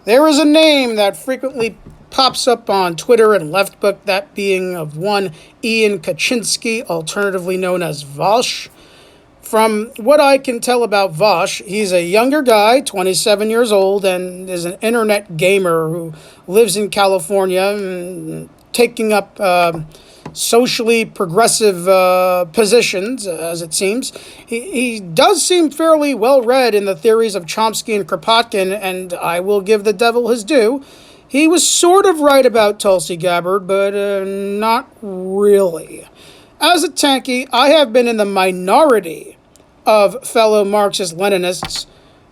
There is a name that frequently pops up on Twitter and Leftbook, that being of one Ian Kaczynski, alternatively known as Vosh. From what I can tell about Vosh, he's a younger guy, 27 years old, and is an internet gamer who lives in California, taking up socially progressive positions, as it seems. He does seem fairly well-read in the theories of Chomsky and Kropotkin, and I will give the devil his due. He was sort of right about Tulsi Gabbard, but not really. As a tanky, I have been in the minority of fellow Marxist-Leninists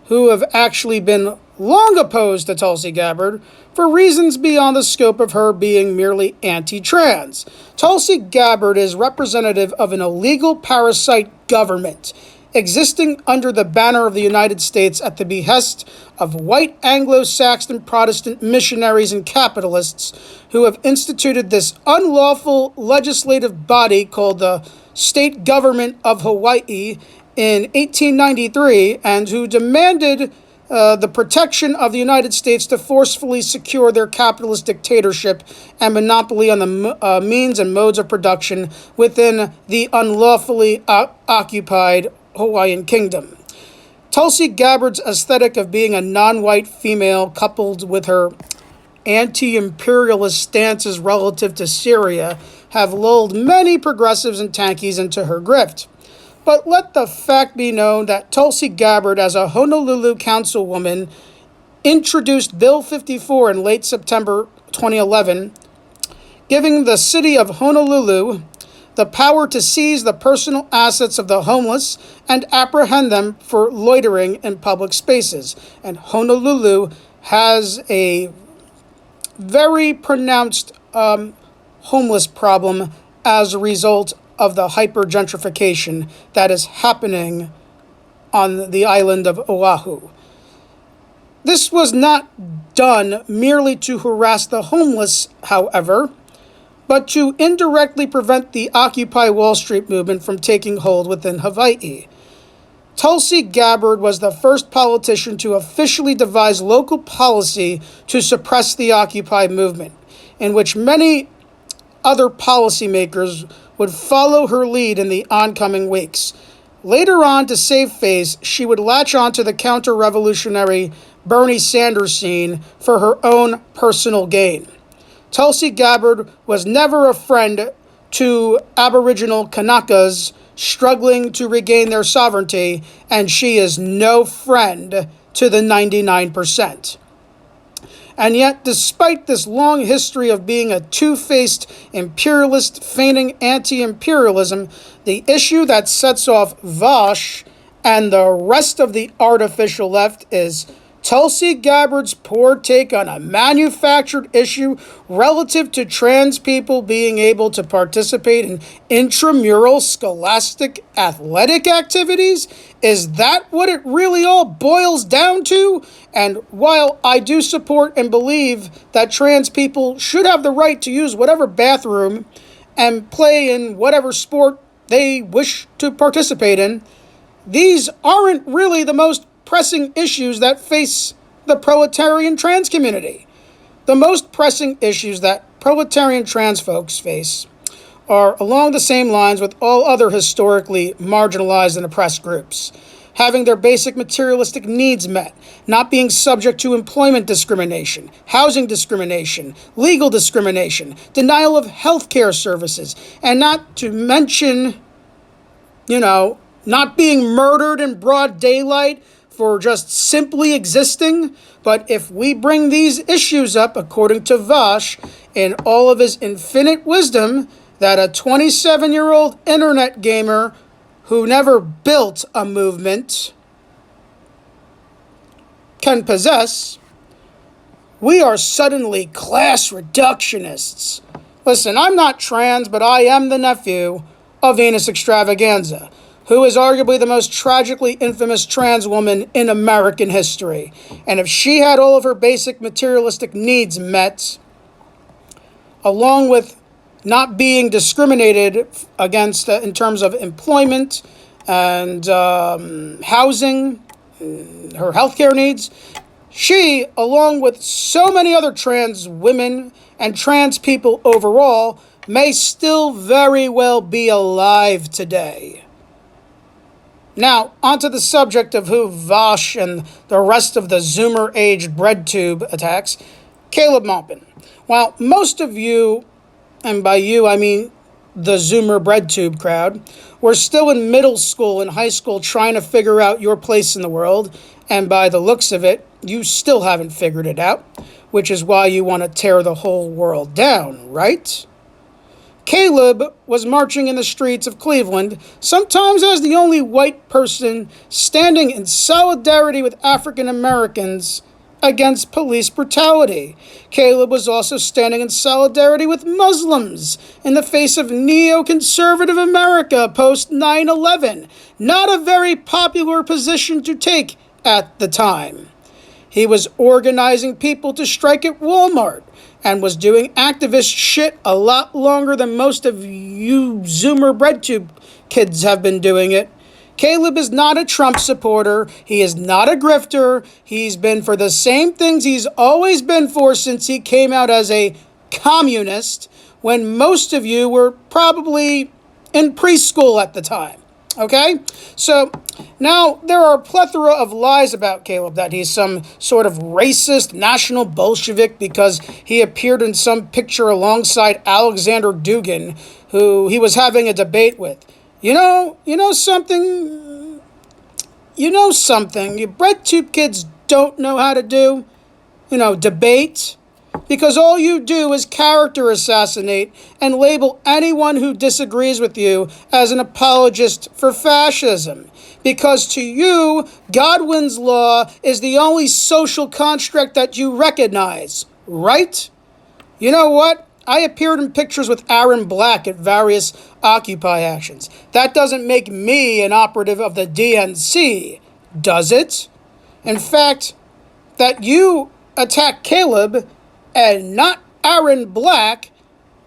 who have actually been long opposed to Tulsi Gabbard for reasons beyond the scope of her being merely anti-trans. Tulsi Gabbard is representative of an illegal parasite government existing under the banner of the United States at the behest of white Anglo-Saxon Protestant missionaries and capitalists who have instituted this unlawful legislative body called the State Government of Hawaii in 1893, and who demanded the protection of the United States to forcefully secure their capitalist dictatorship and monopoly on the means and modes of production within the unlawfully occupied Hawaiian kingdom. Tulsi Gabbard's aesthetic of being a non-white female, coupled with her anti-imperialist stances relative to Syria, have lulled many progressives and tankies into her grift. But let the fact be known that Tulsi Gabbard, as a Honolulu councilwoman, introduced Bill 54 in late September 2011, giving the city of Honolulu the power to seize the personal assets of the homeless and apprehend them for loitering in public spaces. And Honolulu has a very pronounced homeless problem as a result of the hyper-gentrification that is happening on the island of Oahu. This was not done merely to harass the homeless, however, but to indirectly prevent the Occupy Wall Street movement from taking hold within Hawaii. Tulsi Gabbard was the first politician to officially devise local policy to suppress the Occupy movement, in which many other policymakers would follow her lead in the oncoming weeks. Later on, to save face, she would latch on to the counter-revolutionary Bernie Sanders scene for her own personal gain. Tulsi Gabbard was never a friend to Aboriginal Kanakas struggling to regain their sovereignty, and she is no friend to the 99%. And yet, despite this long history of being a two-faced imperialist feigning anti-imperialism, the issue that sets off Vosh and the rest of the artificial left is Tulsi Gabbard's poor take on a manufactured issue relative to trans people being able to participate in intramural scholastic athletic activities. Is that what it really all boils down to? And while I do support and believe that trans people should have the right to use whatever bathroom and play in whatever sport they wish to participate in, these aren't really the most pressing issues that face the proletarian trans community. The most pressing issues that proletarian trans folks face are along the same lines with all other historically marginalized and oppressed groups: having their basic materialistic needs met, not being subject to employment discrimination, housing discrimination, legal discrimination, denial of healthcare services, and not to mention, not being murdered in broad daylight for just simply existing. But if we bring these issues up, according to Vosh, in all of his infinite wisdom, that a 27-year-old internet gamer who never built a movement can possess, we are suddenly class reductionists. Listen, I'm not trans, but I am the nephew of Venus Extravaganza, who is arguably the most tragically infamous trans woman in American history. And if she had all of her basic materialistic needs met, along with not being discriminated against in terms of employment and housing, her healthcare needs, She, along with so many other trans women and trans people overall, may still very well be alive today. Now, onto the subject of who Vosh and the rest of the Zoomer-aged Breadtube attacks, Caleb Maupin. While most of you, and by you I mean the Zoomer Breadtube crowd, were still in middle school and high school trying to figure out your place in the world, and by the looks of it, you still haven't figured it out, which is why you want to tear the whole world down, right? Caleb was marching in the streets of Cleveland, sometimes as the only white person standing in solidarity with African Americans against police brutality. Caleb was also standing in solidarity with Muslims in the face of neoconservative America post 9/11. Not a very popular position to take at the time. He was organizing people to strike at Walmart and was doing activist shit a lot longer than most of you Zoomer Breadtube kids have been doing it. Caleb is not a Trump supporter. He is not a grifter. He's been for the same things he's always been for since he came out as a communist, when most of you were probably in preschool at the time. Okay? So now there are a plethora of lies about Caleb, that he's some sort of racist national Bolshevik because he appeared in some picture alongside Alexander Dugin, who he was having a debate with. You know something? You Breadtube kids don't know how to do, debate. Because all you do is character assassinate and label anyone who disagrees with you as an apologist for fascism. Because to you, Godwin's law is the only social construct that you recognize, right? You know what? I appeared in pictures with Aaron Black at various Occupy actions. That doesn't make me an operative of the DNC, does it? In fact, that you attack Caleb and not Aaron Black,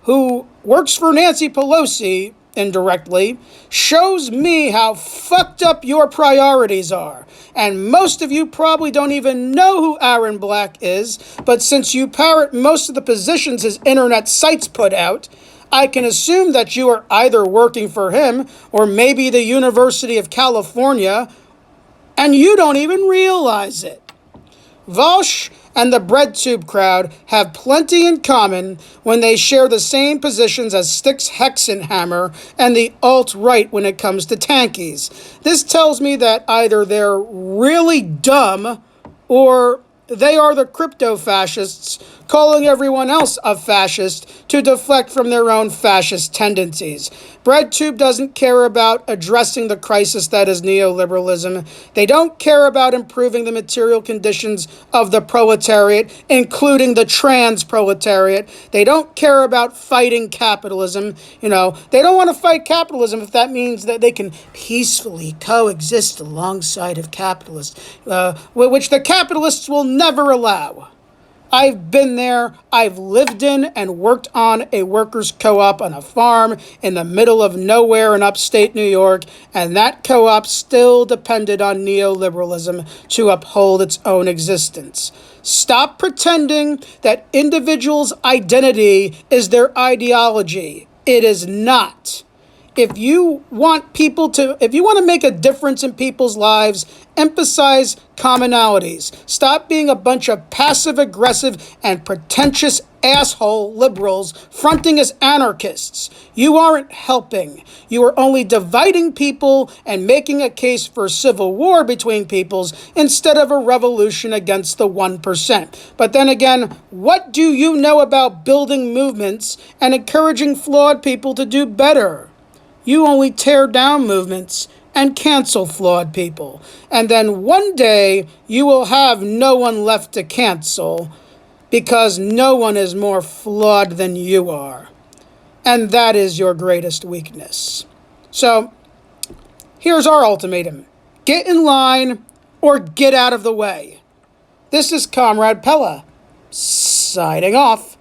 who works for Nancy Pelosi indirectly, shows me how fucked up your priorities are. And most of you probably don't even know who Aaron Black is, but since you parrot most of the positions his internet sites put out, I can assume that you are either working for him or maybe the University of California, and you don't even realize it. Vosh and the Breadtube crowd have plenty in common when they share the same positions as Styx Hexenhammer and the alt-right when it comes to tankies. This tells me that either they're really dumb or they are the crypto-fascists calling everyone else a fascist to deflect from their own fascist tendencies. Breadtube doesn't care about addressing the crisis that is neoliberalism. They don't care about improving the material conditions of the proletariat, including the trans proletariat. They don't care about fighting capitalism. They don't want to fight capitalism if that means that they can peacefully coexist alongside of capitalists, which the capitalists will never allow. I've been there. I've lived in and worked on a workers' co-op on a farm in the middle of nowhere in upstate New York, and that co-op still depended on neoliberalism to uphold its own existence. Stop pretending that individuals' identity is their ideology. It is not. If you want to make a difference in people's lives, emphasize commonalities. Stop being a bunch of passive-aggressive and pretentious asshole liberals fronting as anarchists. You aren't helping. You are only dividing people and making a case for civil war between peoples instead of a revolution against the 1%. But then again, what do you know about building movements and encouraging flawed people to do better? You only tear down movements and cancel flawed people. And then one day you will have no one left to cancel because no one is more flawed than you are. And that is your greatest weakness. So here's our ultimatum. Get in line or get out of the way. This is Comrade Pella, signing off.